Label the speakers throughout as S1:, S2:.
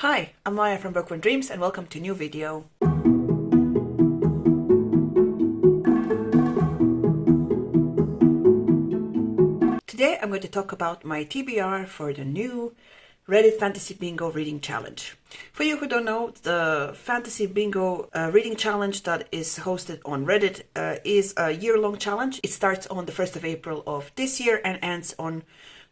S1: Hi, I'm Maya from Bookworm Dreams and welcome to a new video. Today I'm going to talk about my TBR for the new Reddit Fantasy Bingo Reading Challenge. For you who don't know, the Fantasy Bingo Reading Challenge that is hosted on Reddit is a year-long challenge. It starts on the 1st of April of this year and ends on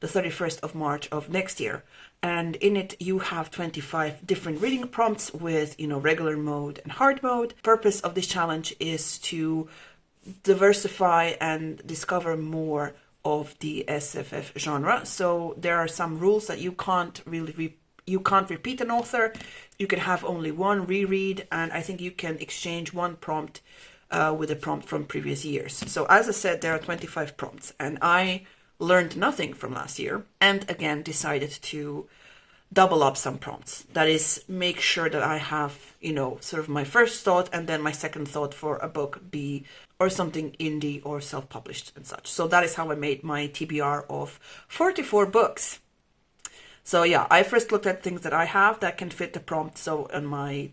S1: the 31st of March of next year. And in it you have 25 different reading prompts with, regular mode and hard mode. The purpose of this challenge is to diversify and discover more of the SFF genre. So there are some rules that you can't repeat an author. You can have only one reread, and I think you can exchange one prompt with a prompt from previous years. So as I said, there are 25 prompts, and I learned nothing from last year and again decided to double up some prompts. That is, make sure that I have, sort of my first thought and then my second thought for a book be or something indie or self-published and such. So that is how I made my TBR of 44 books. So yeah, I first looked at things that I have that can fit the prompt. So on my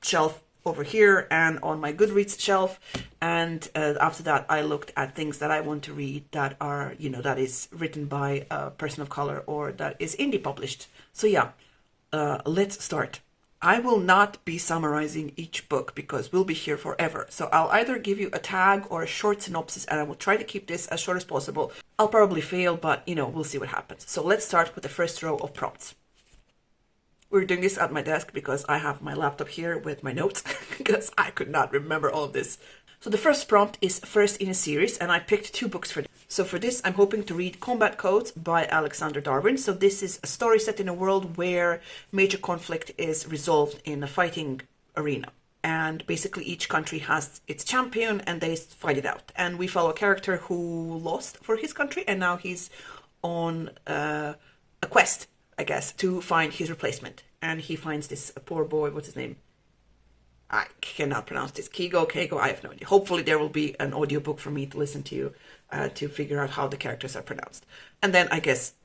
S1: shelf over here and on my Goodreads shelf, and after that I looked at things that I want to read that are, that is written by a person of color or that is indie published. So yeah, let's start. I will not be summarizing each book because we'll be here forever. So I'll either give you a tag or a short synopsis, and I will try to keep this as short as possible. I'll probably fail, but we'll see what happens. So let's start with the first row of prompts. We're doing this at my desk because I have my laptop here with my notes because I could not remember all of this. So the first prompt is first in a series, and I picked 2 books for this. So for this, I'm hoping to read Combat Codes by Alexander Darwin. So this is a story set in a world where major conflict is resolved in a fighting arena. And basically each country has its champion and they fight it out. And we follow a character who lost for his country, and now he's on a quest, I guess, to find his replacement. And he finds this poor boy, what's his name? I cannot pronounce this. Keigo, I have no idea. Hopefully there will be an audiobook for me to listen to figure out how the characters are pronounced. And then I guess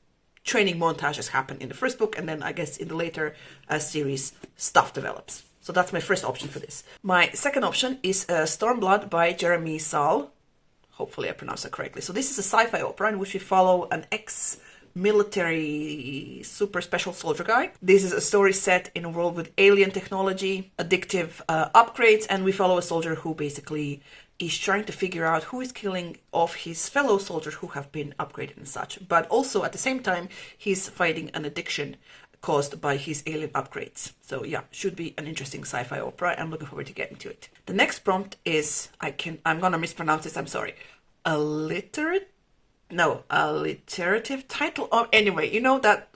S1: training montages happen in the first book, and then I guess in the later series stuff develops. So that's my first option for this. My second option is Stormblood by Jeremy Saul. Hopefully I pronounced that correctly. So this is a sci-fi opera in which we follow an ex-military super special soldier guy. This is a story set in a world with alien technology, addictive upgrades, and we follow a soldier who basically is trying to figure out who is killing off his fellow soldiers who have been upgraded and such. But also at the same time, he's fighting an addiction caused by his alien upgrades. So yeah, should be an interesting sci-fi opera. I'm looking forward to getting to it. The next prompt is, I'm gonna mispronounce this, I'm sorry. Alliterative title. Oh, anyway, that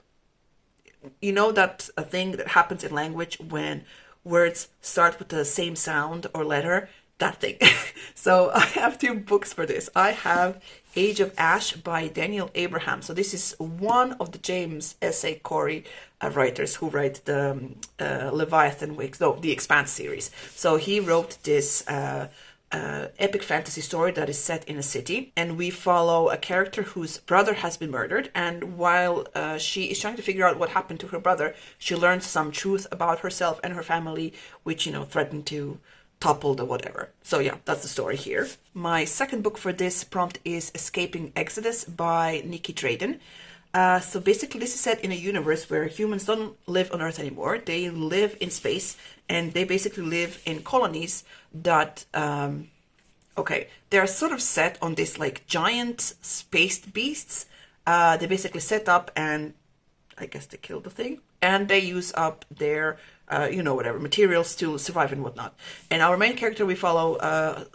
S1: a thing that happens in language when words start with the same sound or letter, that thing. So I have 2 books for this. I have Age of Ash by Daniel Abraham. So this is one of the James S.A. Corey writers who write the Leviathan Wakes, no, the Expanse series. So he wrote this epic fantasy story that is set in a city, and we follow a character whose brother has been murdered, and while she is trying to figure out what happened to her brother, she learns some truth about herself and her family, which threaten to topple the whatever. So yeah, that's the story here. My second book for this prompt is Escaping Exodus by Nikki Drayden. So basically this is set in a universe where humans don't live on Earth anymore. They live in space, and they basically live in colonies that, they're sort of set on this like giant spaced beasts. They basically set up, and I guess they kill the thing, and they use up their, materials to survive and whatnot. And our main character we follow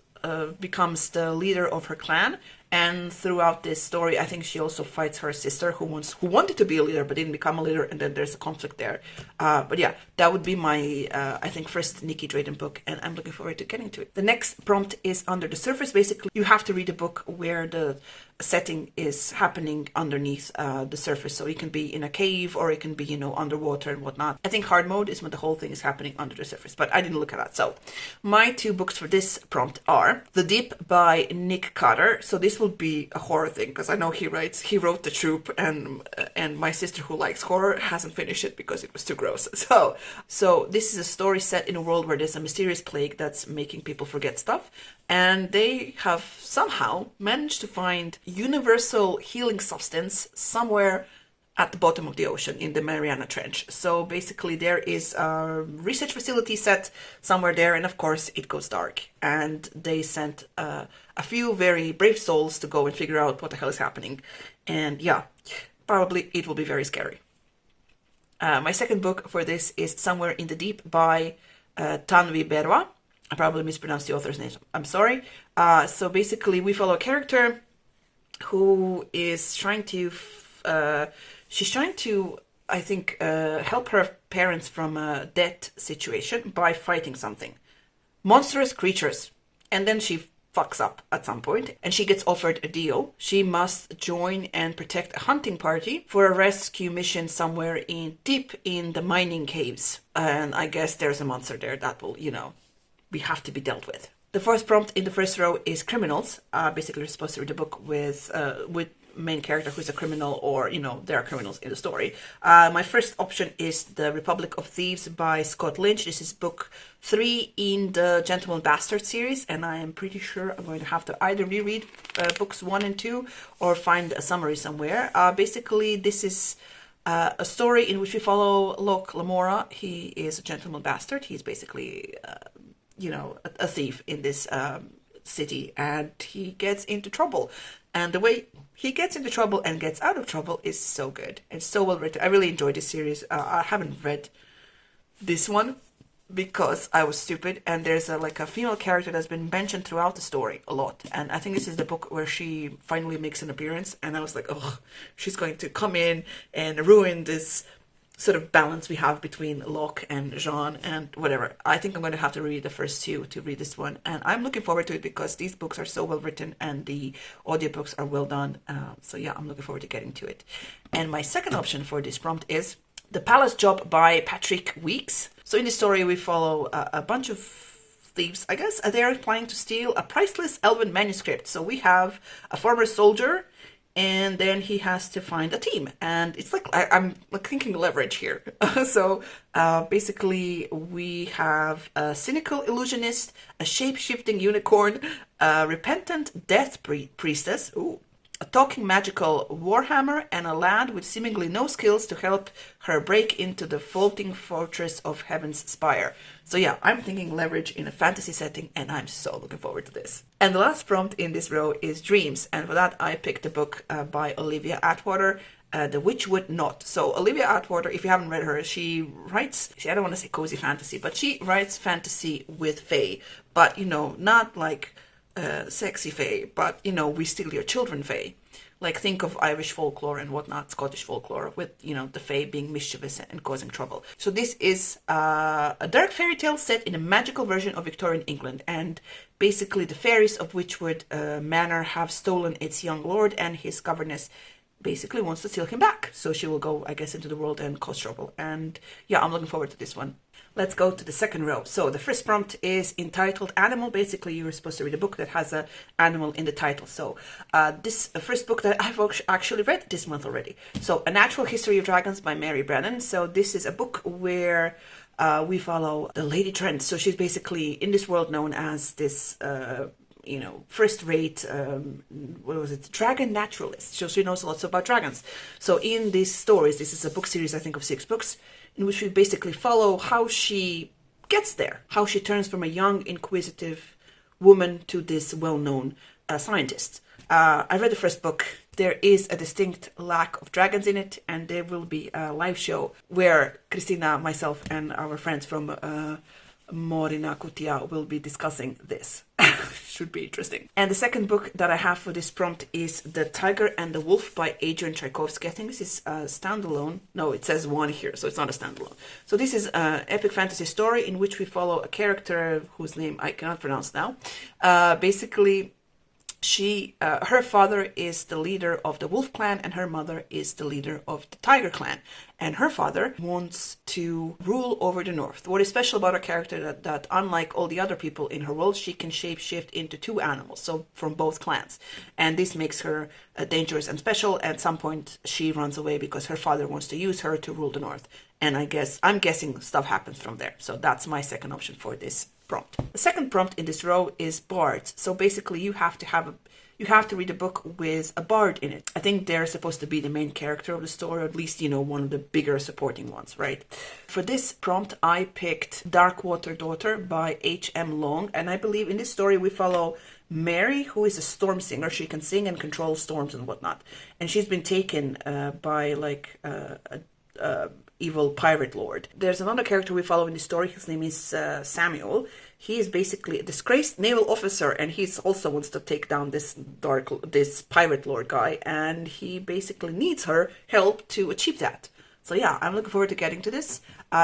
S1: becomes the leader of her clan. And throughout this story, I think she also fights her sister who wanted to be a leader but didn't become a leader, and then there's a conflict there. But yeah, that would be my, I think, first Nikki Drayden book, and I'm looking forward to getting to it. The next prompt is Under the Surface. Basically, you have to read a book where the setting is happening underneath the surface. So it can be in a cave or it can be, underwater and whatnot. I think hard mode is when the whole thing is happening under the surface, but I didn't look at that. So my 2 books for this prompt are The Deep by Nick Carter. So this will be a horror thing because I know he wrote The Troop, and my sister who likes horror hasn't finished it because it was too gross. So this is a story set in a world where there's a mysterious plague that's making people forget stuff. And they have somehow managed to find universal healing substance somewhere at the bottom of the ocean in the Mariana Trench. So basically there is a research facility set somewhere there, and of course it goes dark. And they sent a few very brave souls to go and figure out what the hell is happening. And yeah, probably it will be very scary. My second book for this is Somewhere in the Deep by Tanvi Berwa. I probably mispronounced the author's name. I'm sorry. So basically, we follow a character who is trying to, I think, help her parents from a death situation by fighting something. Monstrous creatures. And then she fucks up at some point and she gets offered a deal. She must join and protect a hunting party for a rescue mission somewhere deep in the mining caves. And I guess there's a monster there that will, we have to be dealt with. The fourth prompt in the first row is criminals. Basically, you're supposed to read a book with main character who's a criminal, or there are criminals in the story. My first option is The Republic of Thieves by Scott Lynch. This is book 3 in the Gentleman Bastard series, and I am pretty sure I'm going to have to either reread books 1 and 2 or find a summary somewhere. Basically, this is a story in which we follow Locke Lamora. He is a gentleman bastard. He's basically a thief in this city, and he gets into trouble. And the way he gets into trouble and gets out of trouble is so good and so well written. I really enjoyed this series. I haven't read this one because I was stupid, and there's a female character that's been mentioned throughout the story a lot. And I think this is the book where she finally makes an appearance, and I was like, oh, she's going to come in and ruin this sort of balance we have between Locke and Jean and whatever. I think I'm going to have to read the first 2 to read this one, and I'm looking forward to it because these books are so well written and the audiobooks are well done. So yeah, I'm looking forward to getting to it. And my second option for this prompt is The Palace Job by Patrick Weeks. So in this story we follow a bunch of thieves, I guess. They are planning to steal a priceless elven manuscript. So we have a former soldier, and then he has to find a team, and it's I'm thinking leverage here. So basically we have a cynical illusionist, a shape-shifting unicorn, a repentant death priestess, a talking magical warhammer, and a lad with seemingly no skills to help her break into the floating fortress of Heaven's Spire. So yeah, I'm thinking leverage in a fantasy setting, and I'm so looking forward to this. And the last prompt in this row is dreams, and for that I picked a book by Olivia Atwater, The Witch Would Not. So Olivia Atwater, if you haven't read her, she writes, I don't want to say cozy fantasy, but she writes fantasy with fae, but not like sexy fae, but we steal your children fae. Like, think of Irish folklore and whatnot, Scottish folklore, with the fae being mischievous and causing trouble. So this is a dark fairy tale set in a magical version of Victorian England, and basically the fairies of Witchwood Manor have stolen its young lord, and his governess basically wants to steal him back. So she will go, I guess, into the world and cause trouble. And yeah, I'm looking forward to this one. Let's go to the second row. So the first prompt is entitled Animal. Basically, you're supposed to read a book that has an animal in the title. So this first book that I've actually read this month already. So A Natural History of Dragons by Mary Brennan. So this is a book where we follow the Lady Trent. So she's basically in this world known as this first-rate, dragon naturalist. So she knows lots about dragons. So in these stories, this is a book series, I think, of 6 books, in which we basically follow how she gets there, how she turns from a young, inquisitive woman to this well-known scientist. I read the first book. There is a distinct lack of dragons in it, and there will be a live show where Christina, myself, and our friends from Morina Kutia will be discussing this. Should be interesting. And the second book that I have for this prompt is The Tiger and the Wolf by Adrian Tchaikovsky. I think this is a standalone. No, it says 1 here, so it's not a standalone. So this is an epic fantasy story in which we follow a character whose name I cannot pronounce now. Basically, Her father is the leader of the Wolf Clan, and her mother is the leader of the Tiger Clan. And her father wants to rule over the North. What is special about her character that unlike all the other people in her world, she can shapeshift into two animals, so from both clans. And this makes her dangerous and special. At some point, she runs away because her father wants to use her to rule the North. And I'm guessing stuff happens from there. So that's my second option for this prompt. The second prompt in this row is bards. So basically you have to read a book with a bard in it. I think they're supposed to be the main character of the story, or at least, one of the bigger supporting ones, right? For this prompt, I picked Darkwater Daughter by H.M. Long. And I believe in this story we follow Mary, who is a storm singer. She can sing and control storms and whatnot. And she's been taken by like a evil pirate lord. There's another character we follow in the story. His name is Samuel. He is basically a disgraced naval officer, and he's also wants to take down this pirate lord guy, and he basically needs her help to achieve that. So yeah, I'm looking forward to getting to this.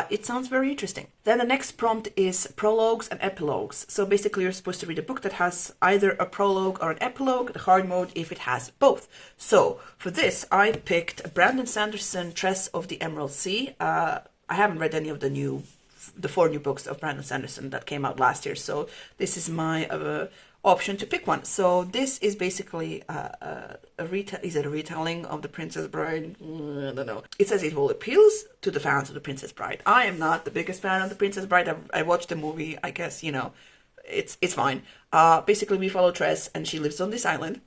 S1: It sounds very interesting. Then the next prompt is prologues and epilogues. So basically you're supposed to read a book that has either a prologue or an epilogue, the hard mode if it has both. So for this, I picked Brandon Sanderson, Tress of the Emerald Sea. I haven't read any of the 4 new books of Brandon Sanderson that came out last year. So this is my option to pick one. So this is basically is it a retelling of The Princess Bride? I don't know. It says it will appeal to the fans of The Princess Bride. I am not the biggest fan of The Princess Bride. I watched the movie. I guess, it's fine. Basically we follow Tress, and she lives on this island.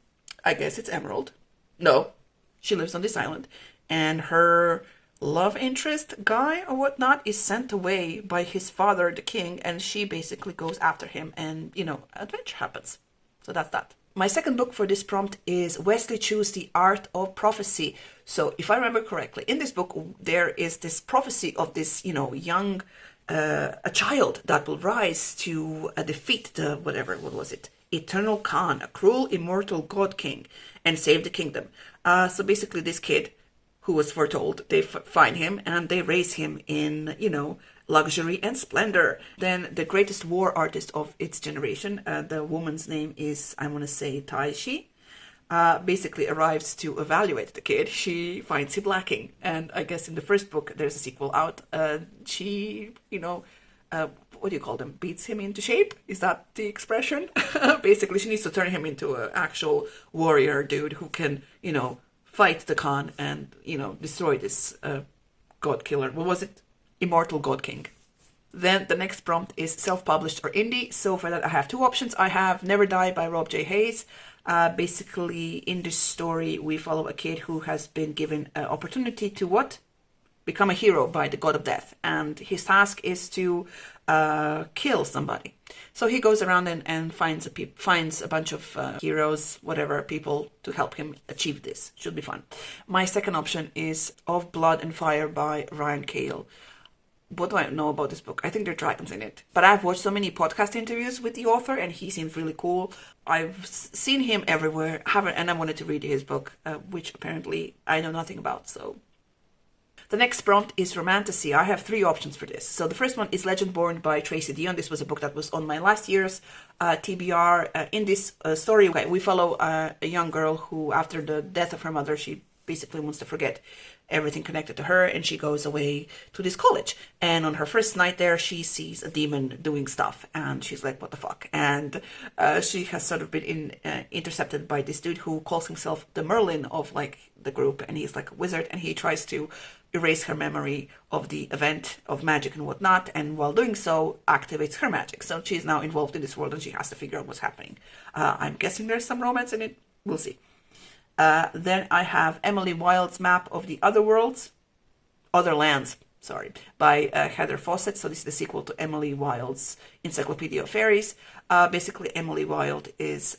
S1: I guess it's Emerald. No, she lives on this island, and her love interest guy or whatnot is sent away by his father, the king, and she basically goes after him, and adventure happens. So that's that. My second book for this prompt is Wesley Chu's The Art of Prophecy. So if I remember correctly, in this book there is this prophecy of this young a child that will rise to defeat the what was it, Eternal Khan, a cruel immortal god king, and save the kingdom. So basically this kid who was foretold, they find him and they raise him in, luxury and splendor. Then the greatest war artist of its generation, the woman's name is, I want to say, Taishi, basically arrives to evaluate the kid. She finds him lacking. And I guess in the first book, there's a sequel out. She, what do you call them? Beats him into shape? Is that the expression? Basically, she needs to turn him into an actual warrior dude who can, fight the Khan and, destroy this god killer. What was it? Immortal God King. Then the next prompt is self-published or indie. So for that, I have 2 options. I have Never Die by Rob J. Hayes. Basically, in this story, we follow a kid who has been given an opportunity to what? Become a hero by the god of death. And his task is to kill somebody. So he goes around and finds a bunch of heroes, whatever, people to help him achieve this. Should be fun. My second option is Of Blood and Fire by Ryan Cale. What do I know about this book? I think there are dragons in it. But I've watched so many podcast interviews with the author, and he seems really cool. I've seen him everywhere, and I wanted to read his book, which apparently I know nothing about, so... The next prompt is Romantasy. I have 3 options for this. So the first one is Legendborn by Tracy Dion. This was a book that was on my last year's TBR. In this story, we follow a young girl who, after the death of her mother, she basically wants to forget everything connected to her, and she goes away to this college. And on her first night there, she sees a demon doing stuff, and she's like, what the fuck? And she has sort of been intercepted by this dude who calls himself the Merlin of like the group, and he's like a wizard, and he tries to erase her memory of the event of magic and whatnot, and while doing so activates her magic. So she's now involved in this world, and she has to figure out what's happening. I'm guessing there's some romance in it. We'll see. Then I have Emily Wilde's Map of the Other Lands, by Heather Fawcett. So this is the sequel to Emily Wilde's Encyclopedia of Fairies. Basically, Emily Wilde is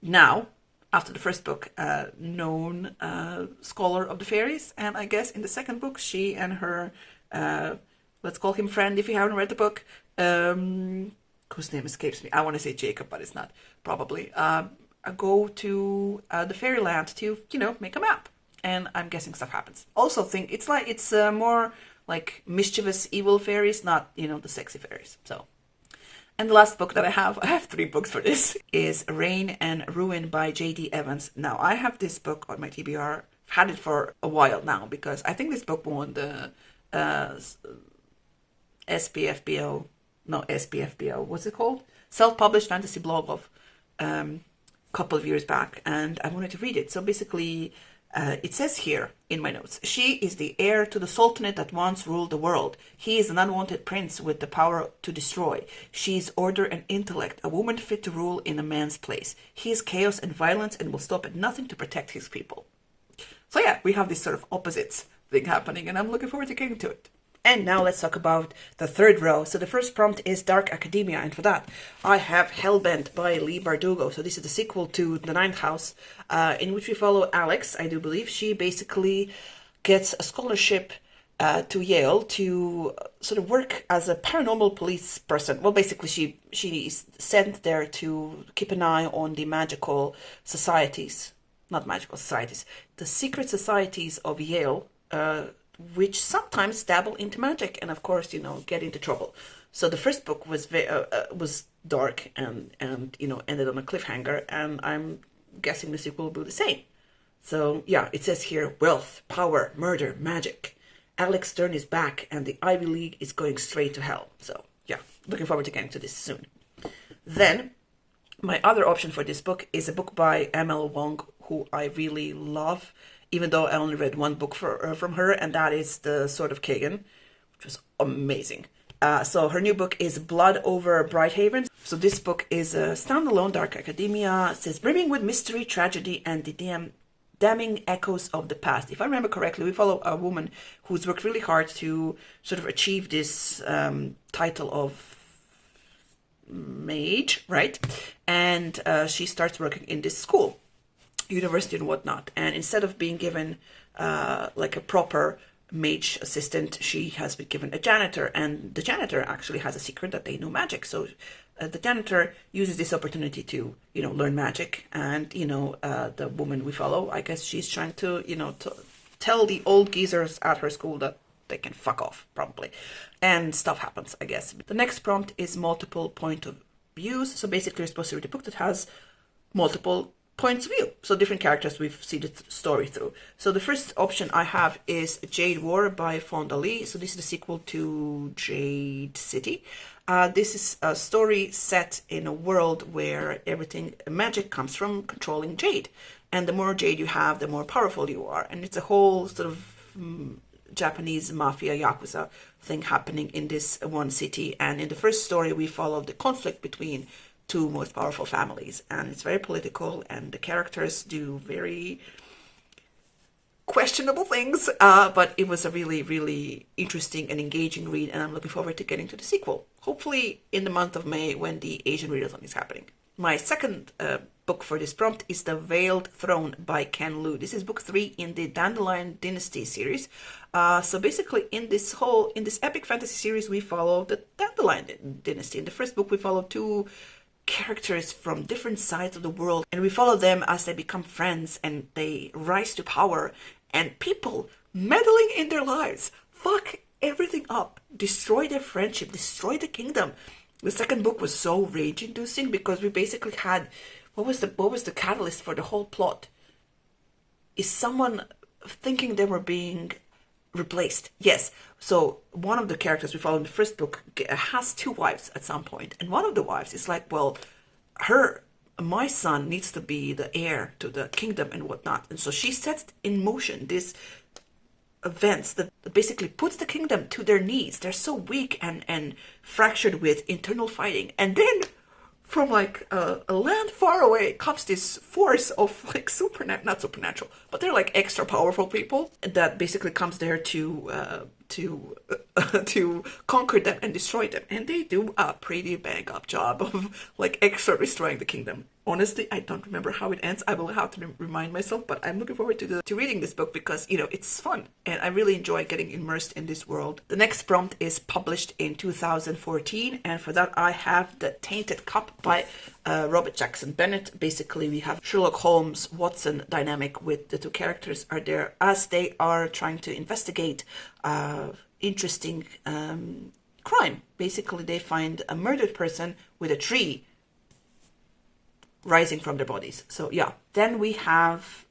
S1: now, after the first book, known scholar of the fairies. And I guess in the second book, she and her, let's call him friend if you haven't read the book, whose name escapes me. I want to say Jacob, but it's not, probably. Go to the fairyland to, make a map. And I'm guessing stuff happens. Also think it's more like mischievous evil fairies, not, the sexy fairies. So, And the last book that I have 3 books for this, is Reign and Ruin by J.D. Evans. Now, I have this book on my TBR. I've had it for a while now because I think this book won the SPFBO, what's it called? Self-published fantasy blog of couple of years back, and I wanted to read it. So basically, it says here in my notes, she is the heir to the sultanate that once ruled the world. He is an unwanted prince with the power to destroy. She is order and intellect, a woman fit to rule in a man's place. He is chaos and violence and will stop at nothing to protect his people. So yeah, we have this sort of opposites thing happening, and I'm looking forward to getting to it. And now let's talk about the third row. So the first prompt is Dark Academia, and for that I have Hellbent by Leigh Bardugo. So this is the sequel to The Ninth House, in which we follow Alex, I do believe. She basically gets a scholarship to Yale to sort of work as a paranormal police person. Well, basically she is sent there to keep an eye on the magical societies, not magical societies, the secret societies of Yale, which sometimes dabble into magic and, of course, get into trouble. So the first book was dark and ended on a cliffhanger, and I'm guessing the sequel will be the same. So yeah, it says here, wealth, power, murder, magic. Alex Stern is back, and the Ivy League is going straight to hell. So yeah, looking forward to getting to this soon. Then my other option for this book is a book by ML Wong, who I really love, even though I only read 1 book from her, and that is The Sword of Kagan, which was amazing. So her new book is Blood Over Brighthaven. So this book is a standalone dark academia. It says, brimming with mystery, tragedy, and the damning echoes of the past. If I remember correctly, we follow a woman who's worked really hard to sort of achieve this title of mage, right? And she starts working in this school, university and whatnot, and instead of being given like a proper mage assistant, she has been given a janitor, and the janitor actually has a secret that they know magic. So the janitor uses this opportunity to learn magic, and the woman we follow, I guess she's trying to to tell the old geezers at her school that they can fuck off, probably, and stuff happens, I guess. The next prompt is multiple point of views. So basically, you're supposed to read a book that has multiple points of view, so different characters we've seen the story through. So the first option I have is Jade War by Fonda Lee. So this is the sequel to Jade City. This is a story set in a world where magic comes from controlling jade, and the more jade you have, the more powerful you are, and it's a whole sort of Japanese mafia yakuza thing happening in this one city. And in the first story, we follow the conflict between 2 most powerful families, and it's very political, and the characters do very questionable things, but it was a really, really interesting and engaging read, and I'm looking forward to getting to the sequel, hopefully in the month of May when the Asian Readathon is happening. My second book for this prompt is The Veiled Throne by Ken Liu. This is book 3 in the Dandelion Dynasty series. So basically in this epic fantasy series, we follow the Dandelion Dynasty. In the first book, we follow 2 characters from different sides of the world, and we follow them as they become friends and they rise to power, and people meddling in their lives fuck everything up, destroy their friendship, destroy the kingdom. The second book was so rage-inducing because we basically had what was the catalyst for the whole plot? Is someone thinking they were being replaced? Yes. So one of the characters we follow in the first book has 2 wives at some point, and one of the wives is like, well, my son needs to be the heir to the kingdom and whatnot, and so she sets in motion these events that basically puts the kingdom to their knees. They're so weak and fractured with internal fighting, and then from like a land far away comes this force of like not supernatural, but they're like extra powerful people that basically comes there to conquer them and destroy them, and they do a pretty bang up job of like extra destroying the kingdom. Honestly, I don't remember how it ends. I will have to remind myself, but I'm looking forward to reading this book because, it's fun and I really enjoy getting immersed in this world. The next prompt is published in 2014, and for that I have The Tainted Cup by Robert Jackson Bennett. Basically, we have Sherlock Holmes Watson dynamic with the 2 characters are there as they are trying to investigate interesting crime. Basically, they find a murdered person with a tree rising from their bodies. So yeah. Then we have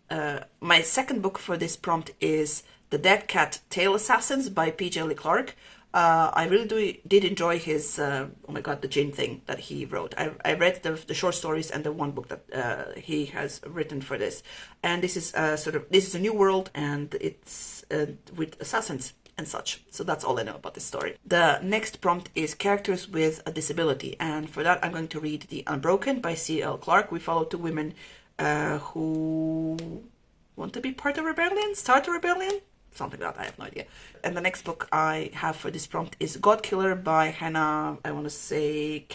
S1: my second book for this prompt is The Dead Cat Tail Assassins by P.J. Lee Clark. I really did enjoy his, oh my god, the gin thing that he wrote. I read the short stories and the one book that he has written for this. And this is this is a new world, and it's with assassins and such. So that's all I know about this story. The next prompt is characters with a disability. And for that, I'm going to read The Unbroken by C.L. Clark. We follow two women who want to be part of a rebellion, start a rebellion, something like that, I have no idea. And the next book I have for this prompt is God Killer by Hannah, I want to say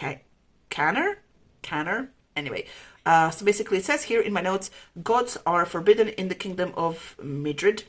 S1: Canner? Anyway, so basically it says here in my notes, gods are forbidden in the kingdom of Midrin,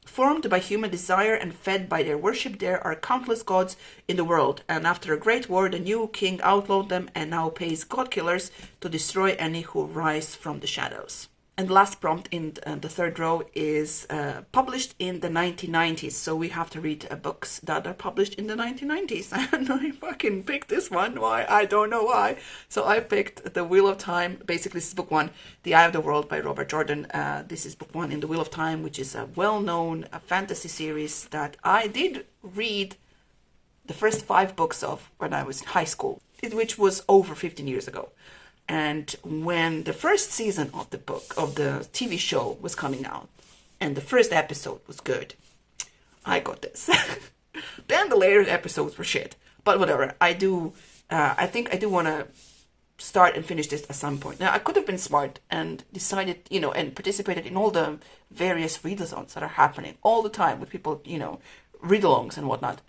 S1: formed by human desire and fed by their worship. There are countless gods in the world, and after a great war, the new king outlawed them and now pays god killers to destroy any who rise from the shadows. And the last prompt in the third row is published in the 1990s. So we have to read books that are published in the 1990s. And I fucking picked this one. Why? I don't know why. So I picked The Wheel of Time. Basically, this is book one, The Eye of the World by Robert Jordan. This is book one in The Wheel of Time, which is a well-known fantasy series that I did read the first 5 books of when I was in high school, which was over 15 years ago. And when the first season of the TV show was coming out, and the first episode was good, I got this. Then the later episodes were shit. But whatever, I think I do want to start and finish this at some point. Now, I could have been smart and decided, and participated in all the various readathons that are happening all the time with people, read-alongs and whatnot,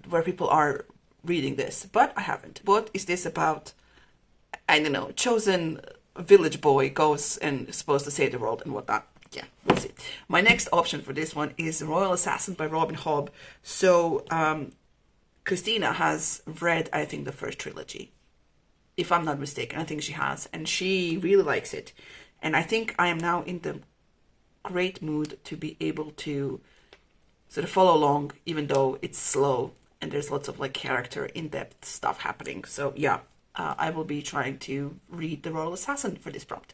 S1: where people are reading this. But I haven't. What is this about? I don't know, chosen village boy goes and is supposed to save the world and whatnot. Yeah, we'll see. My next option for this one is Royal Assassin by Robin Hobb. So, Christina has read, I think, the first trilogy. If I'm not mistaken, I think she has. And she really likes it. And I think I am now in the great mood to be able to sort of follow along, even though it's slow and there's lots of character, in-depth stuff happening. So, yeah. I will be trying to read The Royal Assassin for this prompt.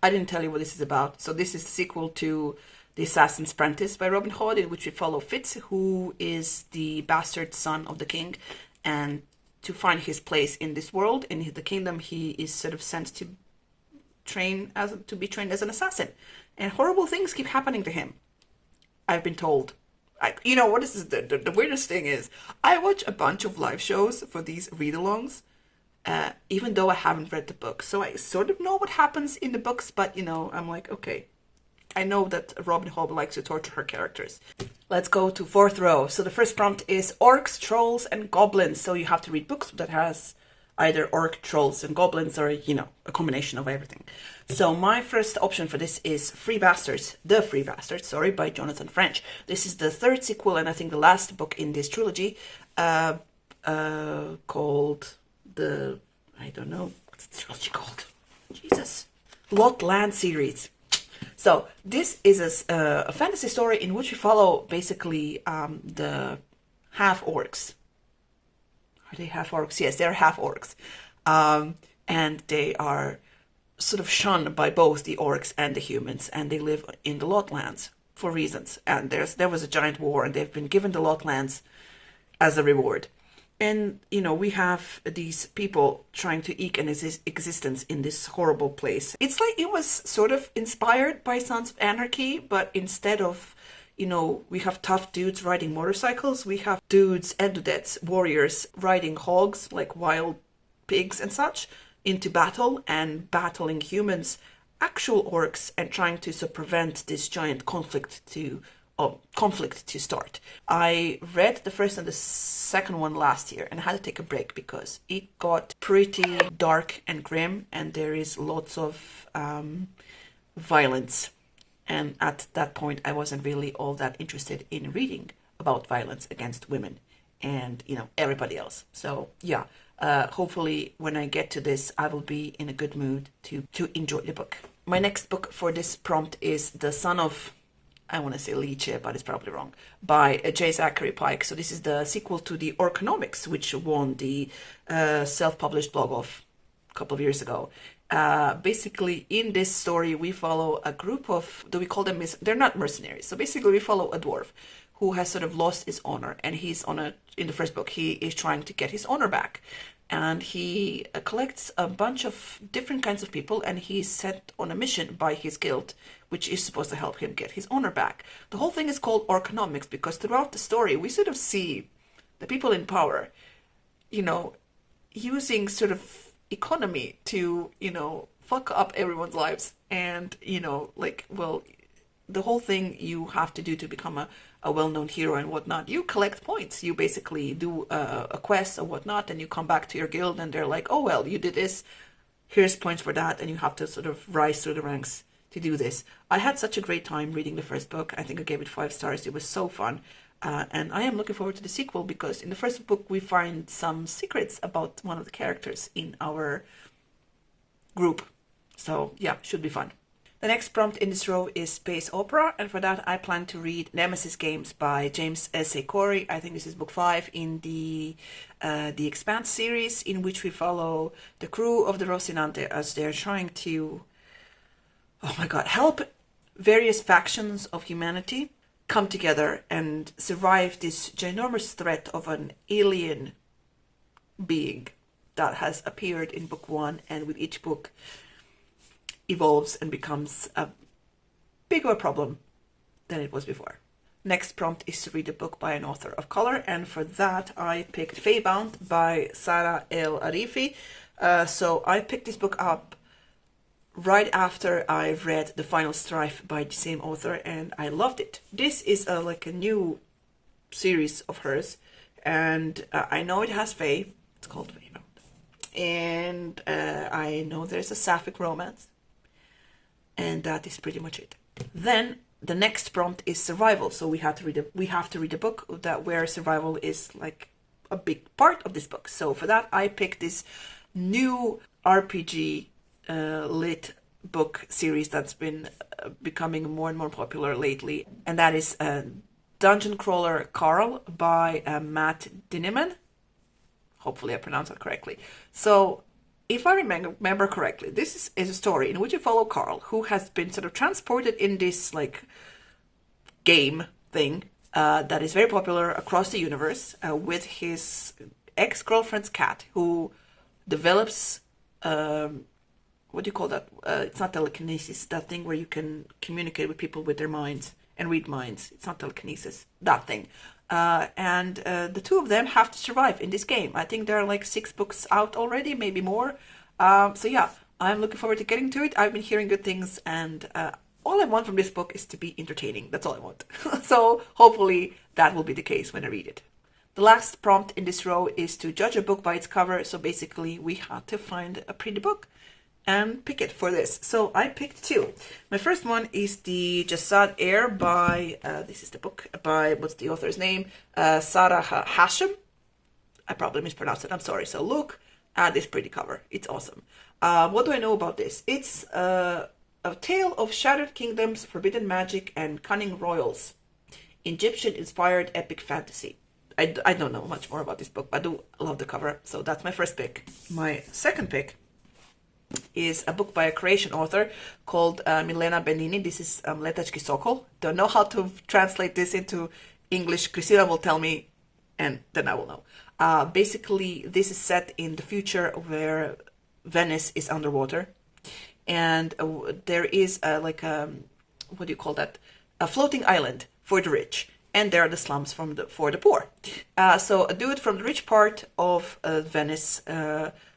S1: I didn't tell you what this is about. So this is the sequel to The Assassin's Apprentice by Robin Hood, in which we follow Fitz, who is the bastard son of the king. And to find his place in this world, in the kingdom, he is sort of sent to be trained as an assassin. And horrible things keep happening to him, I've been told. What is the weirdest thing is, I watch a bunch of live shows for these read-alongs, even though I haven't read the book. So I sort of know what happens in the books, but, I'm like, okay, I know that Robin Hobb likes to torture her characters. Let's go to fourth row. So the first prompt is orcs, trolls, and goblins. So you have to read books that has either orc, trolls, and goblins, or, a combination of everything. So my first option for this is The Free Bastards, by Jonathan French. This is the third sequel, and I think the last book in this trilogy, called I don't know, what's the trilogy called? Jesus. Lot Land series. So this is a fantasy story in which we follow basically the half orcs. Are they half orcs? Yes, they're half orcs. And they are sort of shunned by both the orcs and the humans, and they live in the Lot Lands for reasons. And there was a giant war, and they've been given the Lot Lands as a reward. And, we have these people trying to eke an existence in this horrible place. It's like it was sort of inspired by Sons of Anarchy, but instead of, we have tough dudes riding motorcycles, we have dudes, Endudettes, warriors, riding hogs, like wild pigs and such, into battle and battling humans, actual orcs, and trying to prevent this giant conflict to start. I read the first and the second one last year, and I had to take a break because it got pretty dark and grim, and there is lots of violence. And at that point, I wasn't really all that interested in reading about violence against women and, everybody else. So, yeah, hopefully when I get to this, I will be in a good mood to enjoy the book. My next book for this prompt is The Son of I want to say Leche, but it's probably wrong, by J. Zachary Pike. So this is the sequel to the Orconomics, which won the self-published blog of a couple of years ago. Basically, in this story, we follow a group of, do we call them, they're not mercenaries. So basically, we follow a dwarf who has sort of lost his honor. And he's in the first book, he is trying to get his honor back. And he collects a bunch of different kinds of people, and he's sent on a mission by his guild, which is supposed to help him get his honor back. The whole thing is called Orconomics because throughout the story, we sort of see the people in power, using sort of economy to, fuck up everyone's lives. And, the whole thing you have to do to become a well-known hero and whatnot, you collect points. You basically do a quest or whatnot, and you come back to your guild and they're like, oh, well, you did this, here's points for that, and you have to sort of rise through the ranks to do this. I had such a great time reading the first book. I think I gave it 5 stars. It was so fun. And I am looking forward to the sequel because in the first book we find some secrets about one of the characters in our group. So yeah, should be fun. The next prompt in this row is space opera, and for that I plan to read Nemesis Games by James S.A. Corey. I think this is book 5 in the Expanse series, in which we follow the crew of the Rocinante as they're trying to, oh my god, help various factions of humanity come together and survive this ginormous threat of an alien being that has appeared in book 1, and with each book evolves and becomes a bigger problem than it was before. Next prompt is to read a book by an author of color, and for that I picked Feybound by Sara El Arifi. So I picked this book up right after I've read The Final Strife by the same author, and I loved it. This is like a new series of hers, and I know it has Fae. It's called Feybound. And I know there's a sapphic romance. And that is pretty much it. Then the next prompt is survival. So we have to read a book where survival is like a big part of this book. So for that, I picked this new RPG lit book series that's been becoming more and more popular lately, and that is Dungeon Crawler Carl by Matt Dinniman. Hopefully I pronounced that correctly. So if I remember correctly, this is a story in which you follow Carl, who has been sort of transported in this like game thing that is very popular across the universe with his ex-girlfriend's cat, who develops what do you call that? It's not telekinesis, that thing where you can communicate with people with their minds and read minds. It's not telekinesis, that thing. And the two of them have to survive in this game. I think there are like 6 books out already, maybe more. So yeah, I'm looking forward to getting to it. I've been hearing good things, and all I want from this book is to be entertaining. That's all I want. So hopefully that will be the case when I read it. The last prompt in this row is to judge a book by its cover. So basically we had to find a pretty book and pick it for this. So I picked 2. My first one is the Jasad Air by, this is the book by, what's the author's name? Sarah Hashem. I probably mispronounced it, I'm sorry. So look at this pretty cover. It's awesome. What do I know about this? It's a tale of shattered kingdoms, forbidden magic, and cunning royals. Egyptian-inspired epic fantasy. I don't know much more about this book, but I do love the cover. So that's my first pick. My second pick is a book by a Croatian author called Milena Benini. This is Letački Sokol. Don't know how to translate this into English. Christina will tell me, and then I will know. Basically, this is set in the future where Venice is underwater, and there is what do you call that? A floating island for the rich, and there are the slums for the poor. So a dude from the rich part of Venice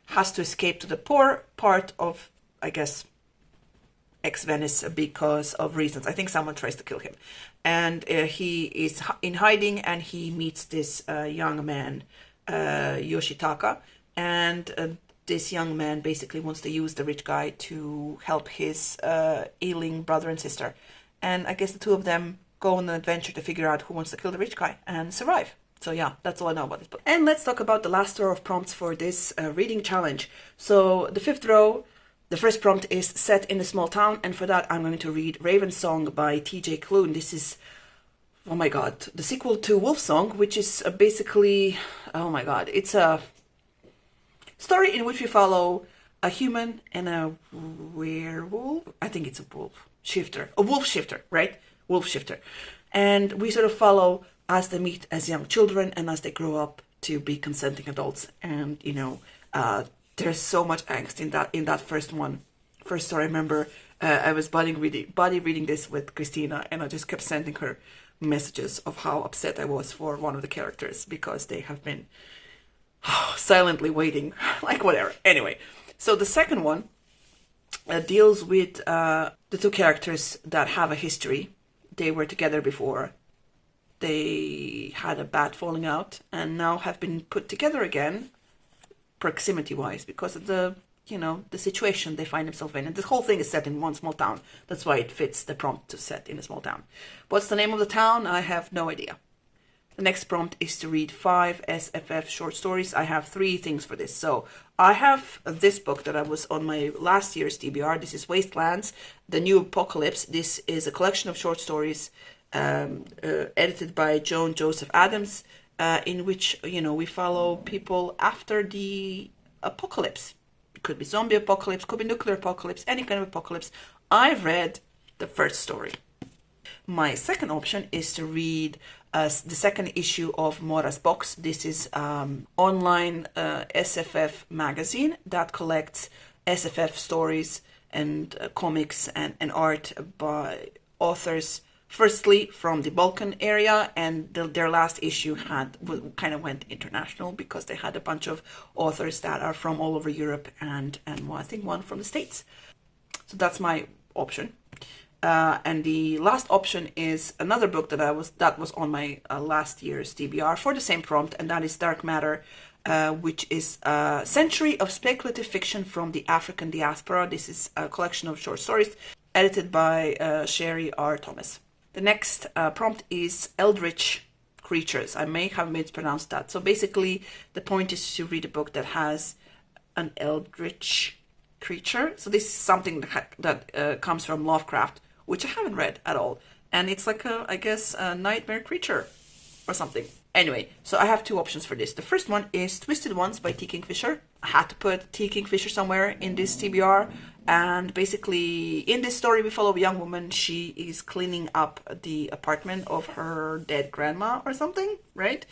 S1: has to escape to the poor part of, I guess, ex-Venice because of reasons. I think someone tries to kill him. And he is in hiding, and he meets this young man, Yoshitaka. And this young man basically wants to use the rich guy to help his ailing brother and sister. And I guess the two of them go on an adventure to figure out who wants to kill the rich guy and survive. So yeah, that's all I know about this book. And let's talk about the last row of prompts for this reading challenge. So the 5th row, The first prompt is set in a small town, and for that I'm going to read Raven Song by T.J. Klune. This is, oh my god, the sequel to Wolf Song, which is basically, oh my god, it's a story in which we follow a human and a werewolf. I think it's a wolf shifter, right? Wolf shifter. And we sort of follow as they meet as young children and as they grow up to be consenting adults. And, you know, there's so much angst in that first story. I remember I was buddy reading this with Christina, and I just kept sending her messages of how upset I was for one of the characters because they have been silently waiting, like whatever. Anyway, so the second one deals with the two characters that have a history. They were together before. They had a bad falling out and now have been put together again, proximity-wise, because of the situation they find themselves in. And this whole thing is set in one small town. That's why it fits the prompt to set in a small town. What's the name of the town? I have no idea. The next prompt is to read 5 SFF short stories. I have 3 things for this. So I have this book that I was on my last year's TBR. This is Wastelands, The New Apocalypse. This is a collection of short stories edited by Joan Joseph Adams, in which, we follow people after the apocalypse. It could be zombie apocalypse, could be nuclear apocalypse, any kind of apocalypse. I've read the first story. My second option is to read the second issue of Mora's Box. This is online SFF magazine that collects SFF stories and comics and art by authors, firstly from the Balkan area, and their last issue kind of went international because they had a bunch of authors that are from all over Europe and I think one from the States. So that's my option. And the last option is another book that was on my last year's TBR for the same prompt, and that is Dark Matter, which is a century of speculative fiction from the African diaspora. This is a collection of short stories edited by Sherry R. Thomas. The next prompt is Eldritch Creatures. I may have mispronounced that. So basically, the point is to read a book that has an eldritch creature. So this is something that comes from Lovecraft, which I haven't read at all. And it's like a nightmare creature or something. Anyway, so I have 2 options for this. The first one is Twisted Ones by T. Kingfisher. I had to put T. Kingfisher somewhere in this TBR. And basically, in this story, we follow a young woman. She is cleaning up the apartment of her dead grandma or something, right?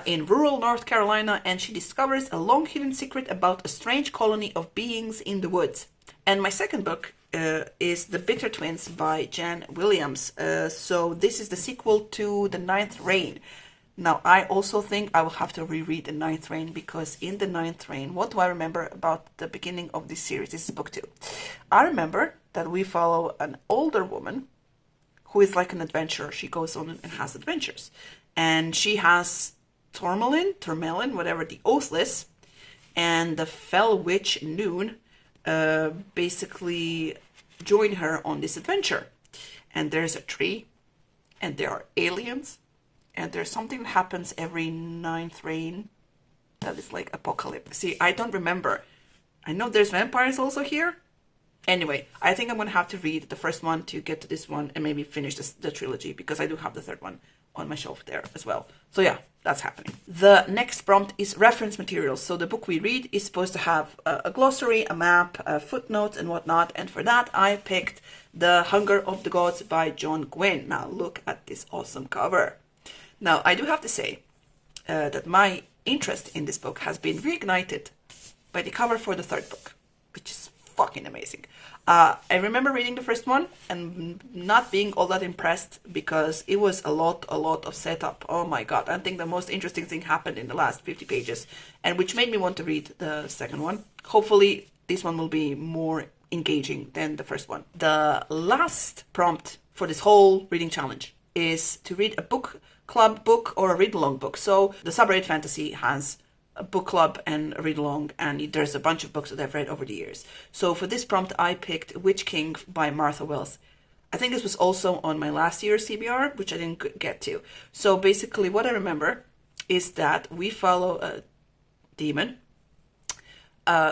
S1: In rural North Carolina. And she discovers a long hidden secret about a strange colony of beings in the woods. And my second book is The Bitter Twins by Jan Williams. So this is the sequel to The Ninth Reign. Now, I also think I will have to reread The Ninth Reign, because in The Ninth Reign, what do I remember about the beginning of this series? This is book 2. I remember that we follow an older woman who is like an adventurer. She goes on and has adventures. And she has Tourmaline, whatever, the Oathless, and the fell witch Noon basically join her on this adventure. And there's a tree, and there are aliens, and there's something that happens every Ninth Reign that is like apocalypse. See, I don't remember. I know there's vampires also here. Anyway, I think I'm going to have to read the first one to get to this one and maybe finish the trilogy, because I do have the third one on my shelf there as well. So yeah, that's happening. The next prompt is reference materials. So the book we read is supposed to have a glossary, a map, footnotes and whatnot. And for that, I picked The Hunger of the Gods by John Gwynne. Now look at this awesome cover. Now, I do have to say that my interest in this book has been reignited by the cover for the third book, which is fucking amazing. I remember reading the first one and not being all that impressed because it was a lot of setup. Oh my god, I think the most interesting thing happened in the last 50 pages, and which made me want to read the second one. Hopefully, this one will be more engaging than the first one. The last prompt for this whole reading challenge is to read a book club book or a read-along book. So the Subreddit Fantasy has a book club and a read-along, and there's a bunch of books that I've read over the years. So for this prompt, I picked Witch King by Martha Wells. I think this was also on my last year's CBR, which I didn't get to. So basically what I remember is that we follow a demon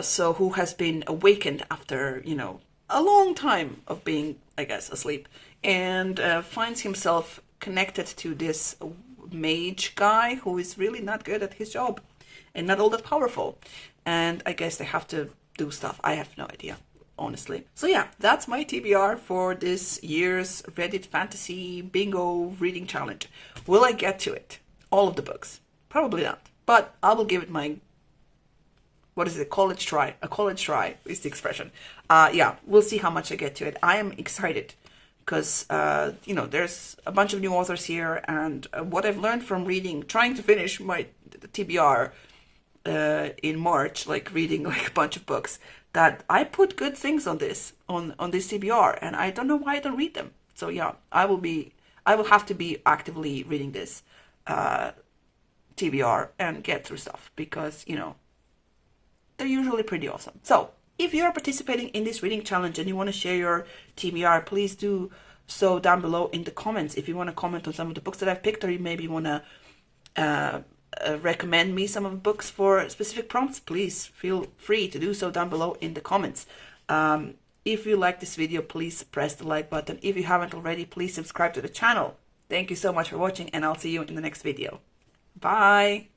S1: so who has been awakened after, you know, a long time of being, I guess, asleep, and finds himself connected to this mage guy who is really not good at his job and not all that powerful. And I guess they have to do stuff. I have no idea, honestly. So yeah, that's my TBR for this year's Reddit Fantasy Bingo Reading Challenge. Will I get to it? All of the books? Probably not. But I will give it my, what is it, college try. A college try is the expression. Yeah, we'll see how much I get to it. I am excited because, you know, there's a bunch of new authors here, and what I've learned from reading, trying to finish my TBR in March, like reading like a bunch of books, that I put good things on this, on this TBR, and I don't know why I don't read them. So yeah, I will have to be actively reading this TBR and get through stuff, because, you know, they're usually pretty awesome. So if you're participating in this reading challenge and you want to share your TBR, please do so down below in the comments. If you want to comment on some of the books that I've picked, or you maybe want to recommend me some of the books for specific prompts, please feel free to do so down below in the comments. If you like this video, please press the like button. If you haven't already, please subscribe to the channel. Thank you so much for watching, and I'll see you in the next video. Bye!